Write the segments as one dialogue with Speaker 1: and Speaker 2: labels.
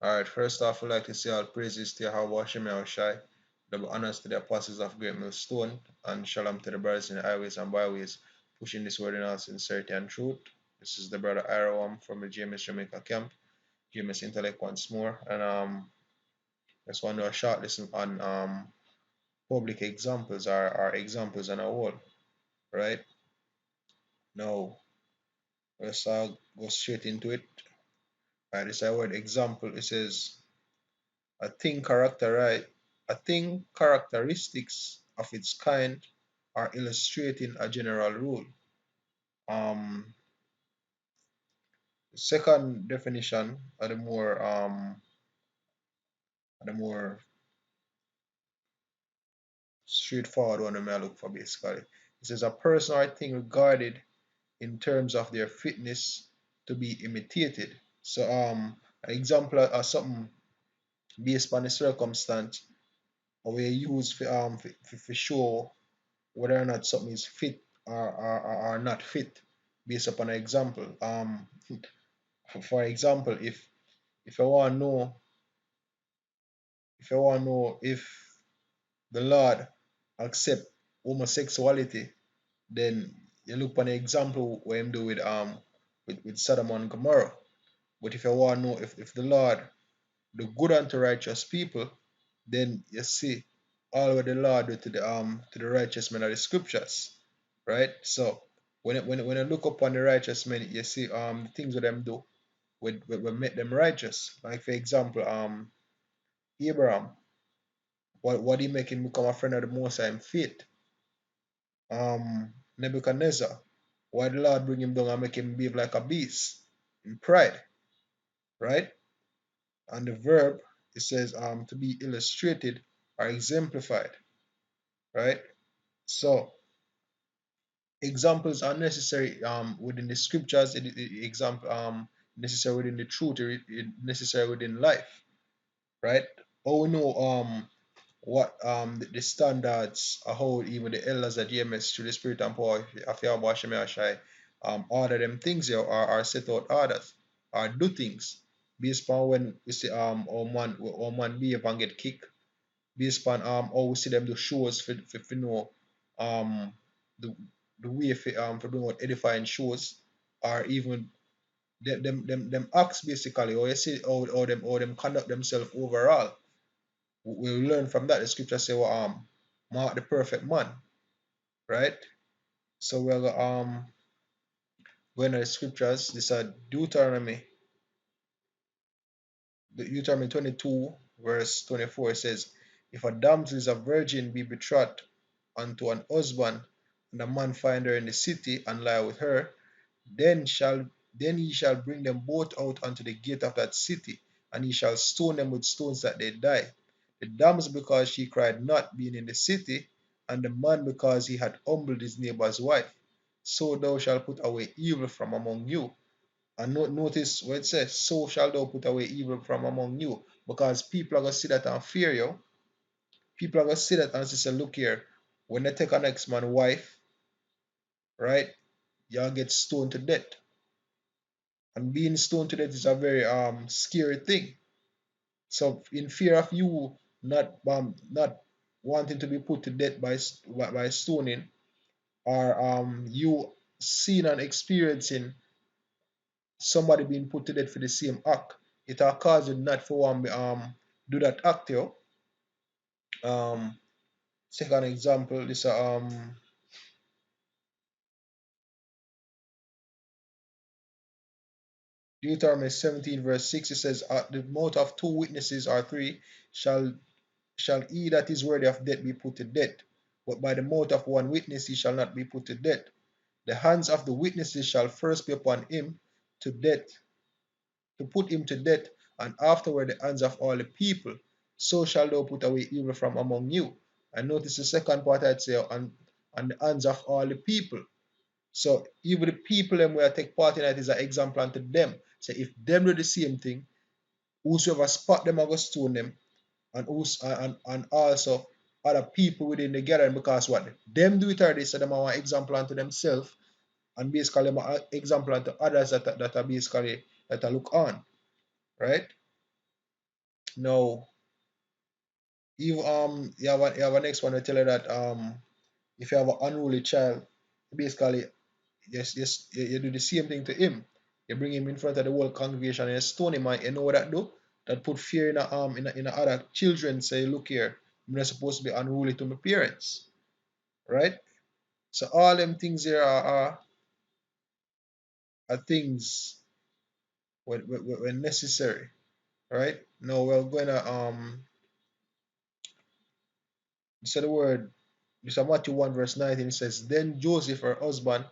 Speaker 1: Alright, first off, I'd like to say all praises to Yahweh Hashem Yahushai, double honors to the apostles of Great Millstone, and shalom to the brothers in the highways and byways, pushing this word in all sincerity and truth. This is the brother Arawam from the GMS Jamaica camp, GMS Intellect once more, and just want to do a short lesson on public examples or examples on a whole, right? Now, let's go straight into it. Right, this word example, it says a thing characterized a thing characteristics of its kind are illustrating a general rule. The second definition are the more straightforward one I may look for basically. It says a person or thing regarded in terms of their fitness to be imitated. So an example of something based on the circumstance or we use for show whether or not something is fit or not fit based upon an example. For example, if I want to know if the Lord accept homosexuality, then you look upon an example where him do with Sodom and Gomorrah. But if I want to know if the Lord the good unto righteous people, then you see all what the Lord do to the righteous men of the scriptures, right? So when I look upon the righteous men, you see the things that them do will make them righteous. Like for example, Abraham, what he make him become a friend of the Most High in faith. Nebuchadnezzar, why the Lord bring him down and make him behave like a beast in pride, right? And the verb it says to be illustrated or exemplified, right? So examples are necessary within the scriptures, example necessary within the truth, necessary within life, right? But we know what the standards are how even the elders at EMS through the spirit and power of Yahweh Hashem Yahshai order them things here or set out orders or do things based upon when we see or man behave and get kicked based upon how we see them do shows for know the way for doing what edifying shows or even them acts basically or you see how them conduct themselves overall. We'll learn from that. The scripture say well, mark the perfect man, right? So we'll going to the scriptures. This is Deuteronomy 22 verse 24 says, if a damsel is a virgin be betrothed unto an husband, and a man find her in the city and lie with her, then he shall bring them both out unto the gate of that city, and he shall stone them with stones that they die. The damsel because she cried not, being in the city, and the man because he had humbled his neighbor's wife. So thou shalt put away evil from among you. And notice what it says, so shall thou put away evil from among you. Because people are going to see that and fear you. People are going to see that and say, look here, when they take an next man's wife, right, y'all get stoned to death. And being stoned to death is a very scary thing. So in fear of you not wanting to be put to death by stoning, or you seeing and experiencing somebody being put to death for the same act, it will cause you not for one do that act, yo. Um, Second example, this Deuteronomy 17 verse 6, it says, the mouth of two witnesses or three shall he that is worthy of death be put to death, but by the mouth of one witness he shall not be put to death. The hands of the witnesses shall first be upon him to death, to put him to death, and afterward the hands of all the people. So shall thou put away evil from among you. And notice the second part I'd say, on the hands of all the people. So even the people them where take part in it is an example unto them. So if them do the same thing, whosoever spot them I go stone them, and also other people within the gathering, because what them do it already, so them are an example unto themselves, and basically them are an example unto others that are basically that are look on, right? Now, you have a next one to tell you that if you have an unruly child, basically yes you do the same thing to him. You bring him in front of the whole congregation and you stone him. And you know what that do? That put fear in a other children. Say, look here, I'm not supposed to be unruly to my parents, right? So all them things here are things when necessary, right? Now we're gonna say the word. This is Matthew 1 verse 19. It says, then Joseph, her husband,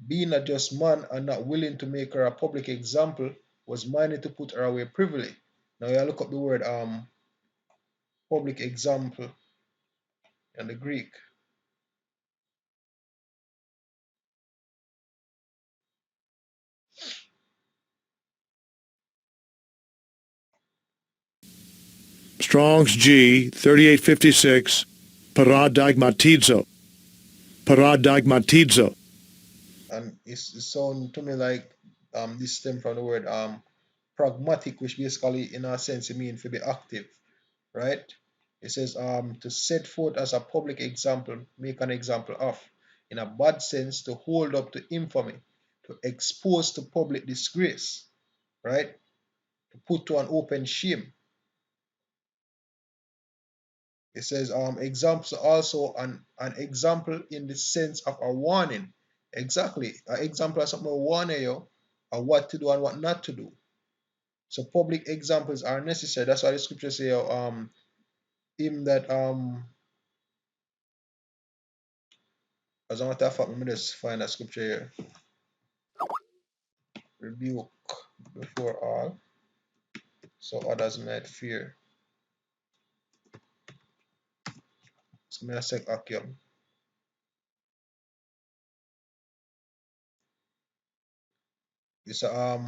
Speaker 1: being a just man and not willing to make her a public example, was minded to put her away privily. Now you look up the word public example in the Greek.
Speaker 2: Strong's G 3856, paradigmatizo. Paradigmatizo.
Speaker 1: And it sounds to me like this stem from the word pragmatic, which basically in a sense it means to be active, right? It says to set forth as a public example, make an example of, in a bad sense, to hold up to infamy, to expose to public disgrace, right? To put to an open shame. It says examples also an example in the sense of a warning. Exactly. An example of something warning you of what to do and what not to do. So public examples are necessary. That's why the scripture say him that as a matter of fact, let me just find a scripture here. Rebuke before all, so others might fear. So me a sec Akim. It's a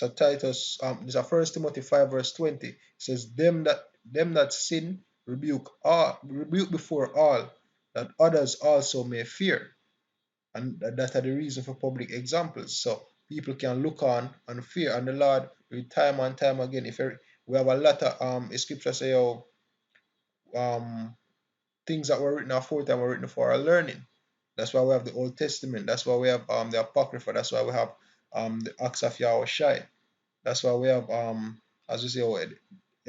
Speaker 1: Titus, it's a First Timothy 5 verse 20. It says, them that sin rebuke before all, that others also may fear. And that are the reason for public examples. So people can look on and fear. And the Lord, with time and time again, we have a lot of scripture say um things that were written aforetime were written for our learning. That's why we have the Old Testament. That's why we have the Apocrypha. That's why we have the Acts of Yahweh Shai. That's why we have as we say, we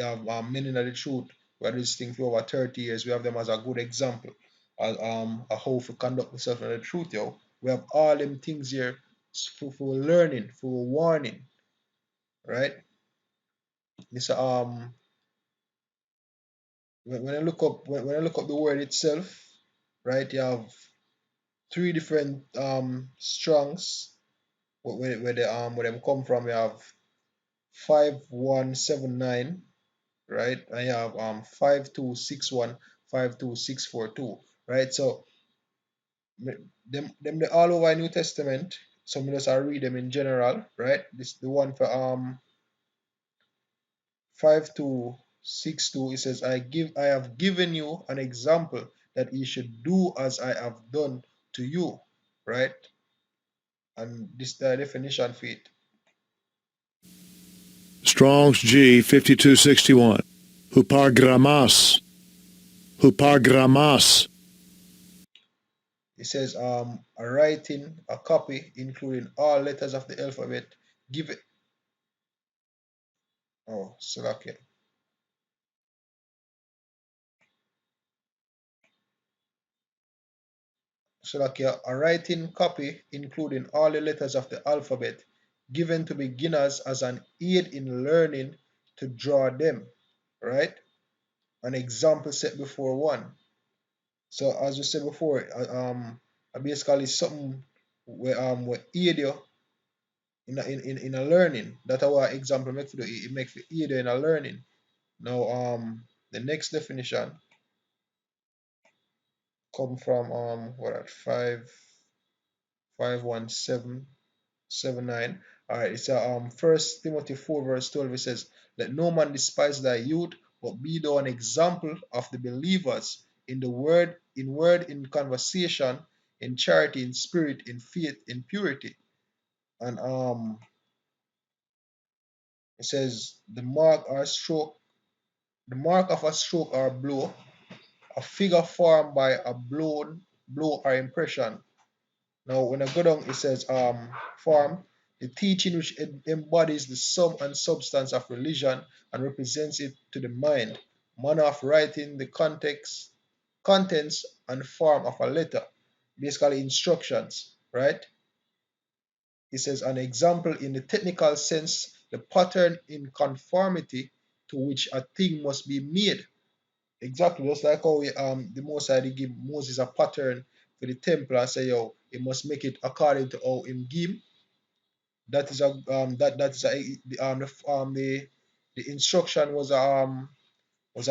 Speaker 1: have men in the truth. We have this thing for over 30 years. We have them as a good example. As a how to conduct ourselves in the truth, yo. We have all them things here for learning, for warning, right? This when I look up when I look up the word itself, right? You have three different strongs where them come from. You have 5179, right? And you have 5261, 52642, right? So them they all over New Testament. Some of us are read them in general, right? This the one for 5262. It says, I have given you an example that you should do as I have done to you, right? And this the definition for it.
Speaker 2: Strong's G 5261, hupargramas. Hupargramas.
Speaker 1: It says a writing, a copy, including all letters of the alphabet, give it. Oh, Salakia. Slovakia, a writing copy including all the letters of the alphabet, given to beginners as an aid in learning to draw them, right? An example set before one. So as we said before, basically something where aid you in a learning. That's our example make for it make for aid you in a learning. Now the next definition come from what at 51779. All right, it's First Timothy 4 verse 12. It says, "Let no man despise thy youth, but be thou an example of the believers in the word, in conversation, in charity, in spirit, in faith, in purity. And it says the mark of a stroke or blow, a figure formed by a blow or impression. Now, when I go down, it says form, the teaching which embodies the sum and substance of religion and represents it to the mind, manner of writing, the context, contents, and form of a letter, basically instructions, right? It says an example in the technical sense, the pattern in conformity to which a thing must be made. Exactly, just like how the Most High give Moses a pattern for the temple and say, yo, he must make it according to how him give. That is a that is a the instruction was an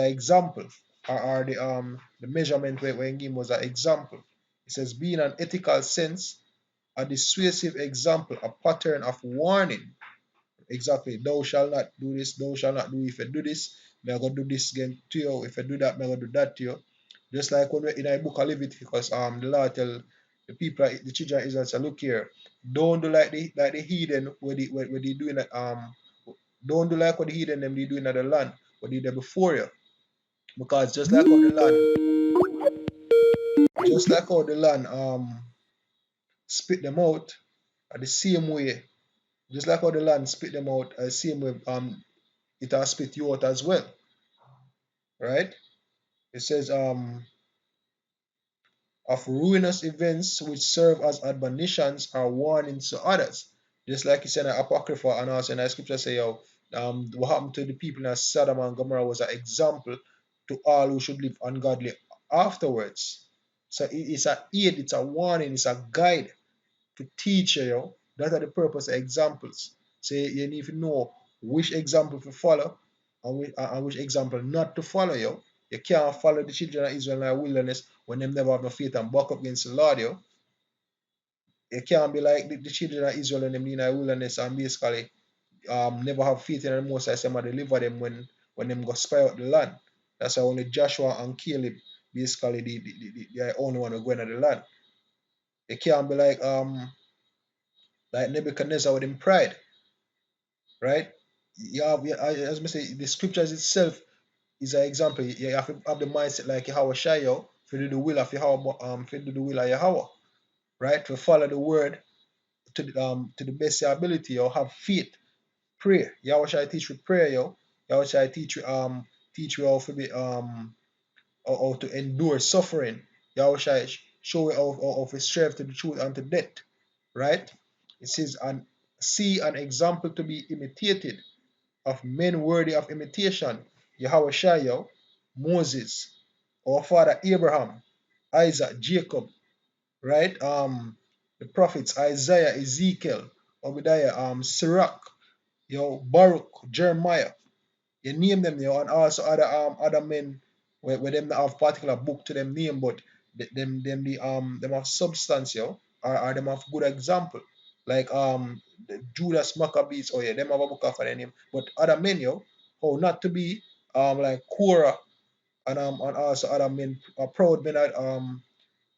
Speaker 1: example, or the measurement when him was an example. It says being an ethical sense, a dissuasive example, a pattern of warning. Exactly. Thou shalt not do this, thou shalt not do. If you do this, me I gonna do this again to you. If you do that, me I gonna do that to you. Just like when we in a book of Leviticus, the Lord tell the people, the children of Israel, say, look here, don't do like the heathen where they doing it, don't do like what the heathen them they doing at the land, what they did before you. Because just like how the land spit them out the same way, just like how the land spit them out the same way it has spit you out as well. Right? It says of ruinous events which serve as admonitions or warnings to others. Just like he said in Apocrypha and also in the scripture say, yo, what happened to the people in Sodom and Gomorrah was an example to all who should live ungodly afterwards. So it's a aid, it's a warning, it's a guide to teach you. That are the purpose of examples. So you need to know which example to follow and which example not to follow. You can't follow the children of Israel in the wilderness when them never have no faith and buck up against the Lord. You can't be like the children of Israel and them in the wilderness and basically never have faith in the Most High and deliver them when them go spy out the land. That's why only Joshua and Caleb basically the only one who go into the land. You can't be like Nebuchadnezzar with him pride, right? You have, as I say, the scriptures itself is an example. You have to have the mindset like Yahweh Shai, to do the will of Yahweh, to do the will of Yahweh, right? To follow the word to the best of your ability, or have faith, pray. Yahweh Shai teach with prayer, Yahweh Shai teach you how to be how to endure suffering. Yahweh Shai show you how to strive to the truth and to death, right? It says and see an example to be imitated of men worthy of imitation, Yahweh Shai, Moses, our father Abraham, Isaac, Jacob, right? The prophets Isaiah, Ezekiel, Obadiah, Sirach, Baruch, Jeremiah. You name them, and also other men where them have particular book to them name, but them have substance, or them have good example. Like the Judas Maccabees, oh yeah, them have a book of their name. But other men, how not to be like Korah and also other men, proud men at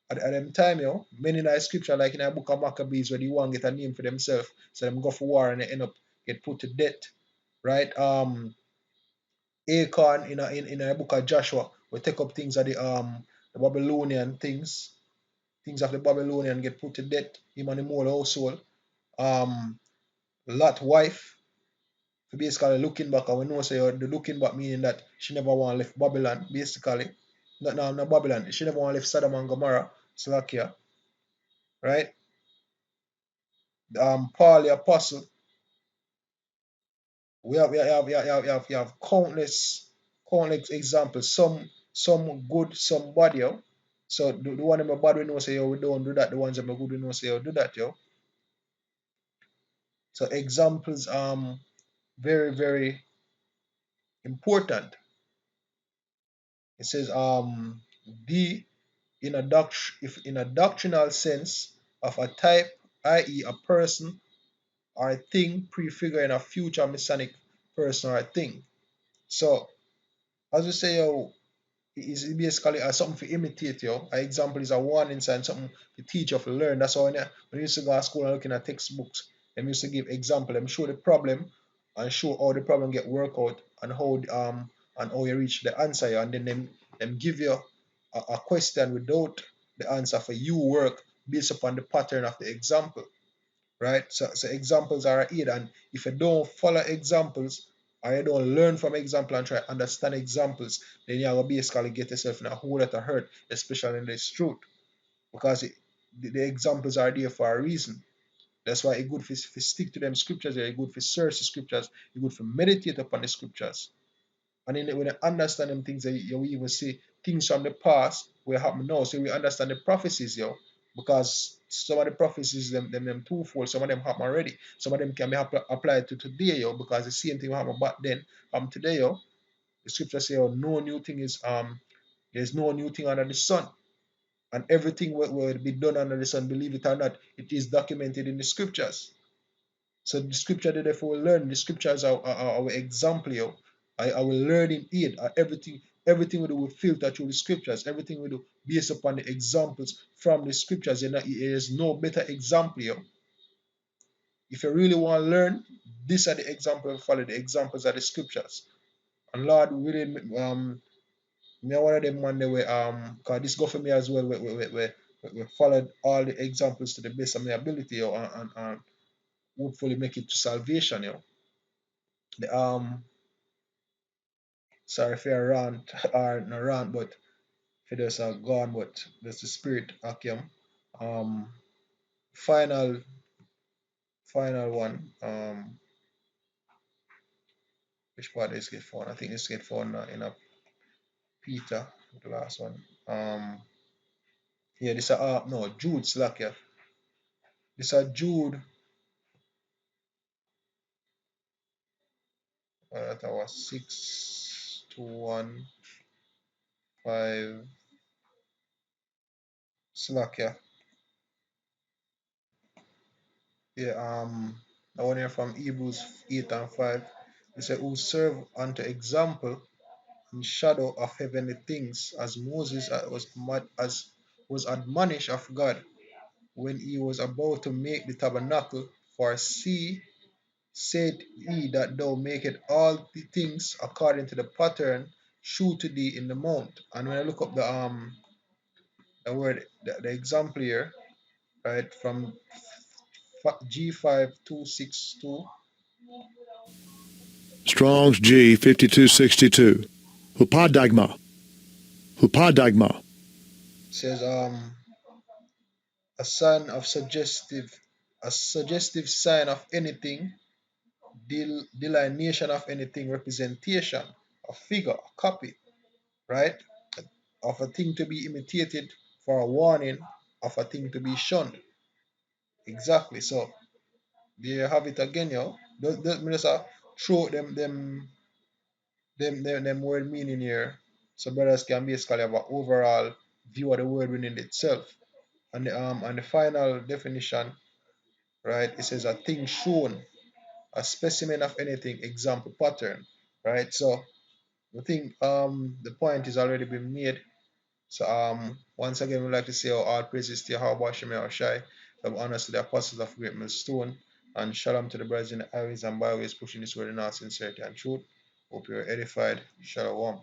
Speaker 1: them time, many in the scripture, like in the book of Maccabees, where they want to get a name for themselves, so them go for war and they end up get put to death, right? Achan in the book of Joshua will take up things of the Babylonian things of the Babylonian get put to death, him and the whole household. Lot wife, basically looking back, and we know say the looking back meaning that she never want left Babylon, basically. Not Babylon, she never want left Sodom and Gomorrah, Slovakia, right? Paul the apostle, we have countless examples, some good, some bad, So the one that bad we know say we don't do that. The ones that are good we know say do that, So examples very, very important. It says the if in a doctrinal sense of a type, i.e. a person or a thing prefiguring a future messianic person or a thing. So as we say, is basically something to imitate, yo. An example is a warning sign, something to teach you to learn. That's why when you used to go to school and looking at textbooks, them used to give example, them show the problem and show how the problem get worked out and how you reach the answer, yo. And then them give you a question without the answer for you work based upon the pattern of the example, right? So examples are a aid, and if you don't follow examples or you don't learn from example and try to understand examples, then you're gonna basically get yourself in a whole lot of hurt, especially in this truth, because the examples are there for a reason. That's why it's good for stick to them scriptures. It's good for search the scriptures. It's good for meditate upon the scriptures. And then when you understand them things, you even see things from the past where happen now. So we understand the prophecies, yo, because some of the prophecies them twofold. Some of them happen already. Some of them can be applied to today, yo, because the same thing happened back then today, yo. The scripture say, oh, no new thing is there's no new thing under the sun, and everything will be done under the sun. Believe it or not, it is documented in the scriptures. So the scripture that therefore we learn, the scriptures are our example, yo. I will learn in it. Everything we do will filter through the scriptures. Everything we do based upon the examples from the scriptures. There is no better example, yo. If you really want to learn, these are the examples, follow the examples of the scriptures. And Lord, really, me are one of them one day where cause this go for me as well, we followed all the examples to the best of my ability, yo, and hopefully make it to salvation, yo. The sorry if I rant or no rant, but if there's a gone, but there's the spirit Akim. Um final final one. Which part is get phone? I think it's get phone in a Peter, the last one. Yeah, this a no Jude Slack, yeah. This a Jude that was 6 to 1 5 Slack, yeah. Yeah, I want to hear from Hebrews 8 and 5. It said, who serve unto example in shadow of heavenly things, as Moses was admonished of God when he was about to make the tabernacle. For see, said he that thou makest all the things according to the pattern shew to thee in the mount. And when I look up the word the example here, right, from G5262,
Speaker 2: Strong's G 5262. Hupadagma. Hupadagma.
Speaker 1: says a sign of suggestive sign of anything, delineation of anything, representation, a figure, a copy, right, of a thing to be imitated, for a warning of a thing to be shunned. Exactly. So there you have it again, yo. Those minister throw them word meaning here, so brothers can basically have an overall view of the word meaning itself. And the final definition, right? It says a thing shown, a specimen of anything, example, pattern, right? So I think the point is already been made. So once again we'd like to say all praises to Yahweh Shem Shai, some honors to the apostles of Great Millstone, and shalom to the brothers in the highways and byways pushing this word in all sincerity and truth. Hope you're edified. Shalom.